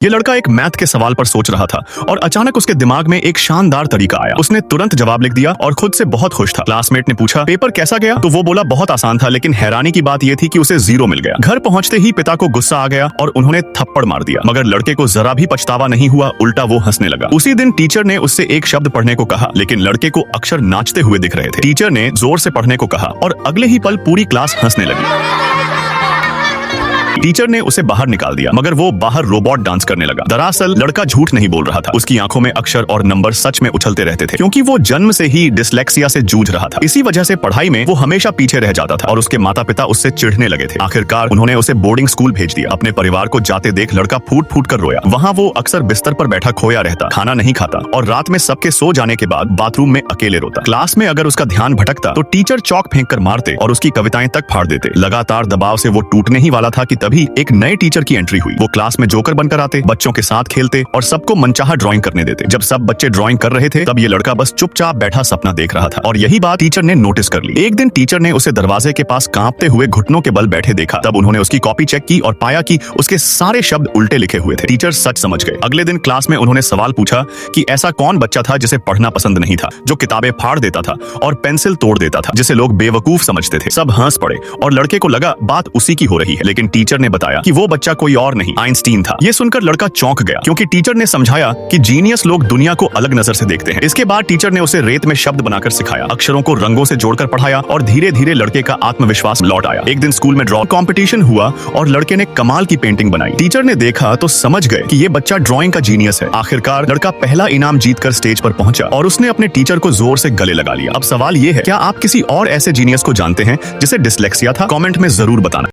ये लड़का एक मैथ के सवाल पर सोच रहा था और अचानक उसके दिमाग में एक शानदार तरीका आया। उसने तुरंत जवाब लिख दिया और खुद से बहुत खुश था। क्लासमेट ने पूछा, पेपर कैसा गया? तो वो बोला, बहुत आसान था, लेकिन हैरानी की बात यह थी कि उसे 0 मिल गया। घर पहुंचते ही पिता को गुस्सा आ गया और उन्होंने थप्पड़ मार दिया, मगर लड़के को जरा भी पछतावा नहीं हुआ, उल्टा वो हंसने लगा। उसी दिन टीचर ने उससे एक शब्द पढ़ने को कहा, लेकिन लड़के को अक्षर नाचते हुए दिख रहे थे। टीचर ने जोर से पढ़ने को कहा और अगले ही पल पूरी क्लास हंसने लगी। टीचर ने उसे बाहर निकाल दिया, मगर वो बाहर रोबोट डांस करने लगा। दरअसल लड़का झूठ नहीं बोल रहा था, उसकी आंखों में अक्षर और नंबर सच में उछलते रहते थे, क्योंकि वो जन्म से ही डिसलेक्सिया से जूझ रहा था। इसी वजह से पढ़ाई में वो हमेशा पीछे रह जाता था और उसके माता पिता उससे चिढ़ने लगे थे। आखिरकार उन्होंने उसे बोर्डिंग स्कूल भेज दिया। अपने परिवार को जाते देख लड़का फूट फूट कर रोया। वहाँ वो अक्सर बिस्तर पर बैठा खोया रहता, खाना नहीं खाता और रात में सबके सो जाने के बाद बाथरूम में अकेले रोता। क्लास में अगर उसका ध्यान भटकता तो टीचर चौक फेंक कर मारते और उसकी कविताएं तक फाड़ देते। लगातार दबाव से वो टूटने ही वाला था कि तभी एक नए टीचर की एंट्री हुई। वो क्लास में जोकर बनकर आते, बच्चों के साथ खेलते और सबको मनचाहा ड्राइंग करने देते। जब सब बच्चे ड्राइंग कर रहे थे, तब ये लड़का बस चुपचाप बैठा सपना देख रहा था और यही बात टीचर ने नोटिस कर ली। एक दिन टीचर ने उसे दरवाजे के पास कांपते हुए घुटनों के बल बैठे देखा। तब उन्होंने उसकी कॉपी चेक की और पाया कि उसके सारे शब्द उल्टे लिखे हुए थे। टीचर सच समझ गए। अगले दिन क्लास में उन्होंने सवाल पूछा कि ऐसा कौन बच्चा था जिसे पढ़ना पसंद नहीं था, जो किताबें फाड़ देता था और पेंसिल तोड़ देता था, जिसे लोग बेवकूफ समझते थे। सब हंस पड़े और लड़के को लगा बात उसी की हो रही है, लेकिन टीचर ने बताया कि वो बच्चा कोई और नहीं, आइंस्टीन था। ये सुनकर लड़का चौंक गया, क्योंकि टीचर ने समझाया कि जीनियस लोग दुनिया को अलग नजर से देखते हैं। इसके बाद टीचर ने उसे रेत में शब्द बनाकर सिखाया, अक्षरों को रंगों से जोड़कर पढ़ाया और धीरे धीरे लड़के का आत्मविश्वास लौट आया। एक दिन स्कूल में ड्रॉइंग कंपटीशन हुआ और लड़के ने कमाल की पेंटिंग बनाई। टीचर ने देखा तो समझ गए कि ये बच्चा ड्रॉइंग का जीनियस है। आखिरकार लड़का पहला इनाम जीतकर स्टेज पर पहुंचा और उसने अपने टीचर को जोर से गले लगा लिया। अब सवाल ये है, क्या आप किसी और ऐसे जीनियस को जानते हैं जिसे डिसलेक्सिया था? कमेंट में जरूर बताना।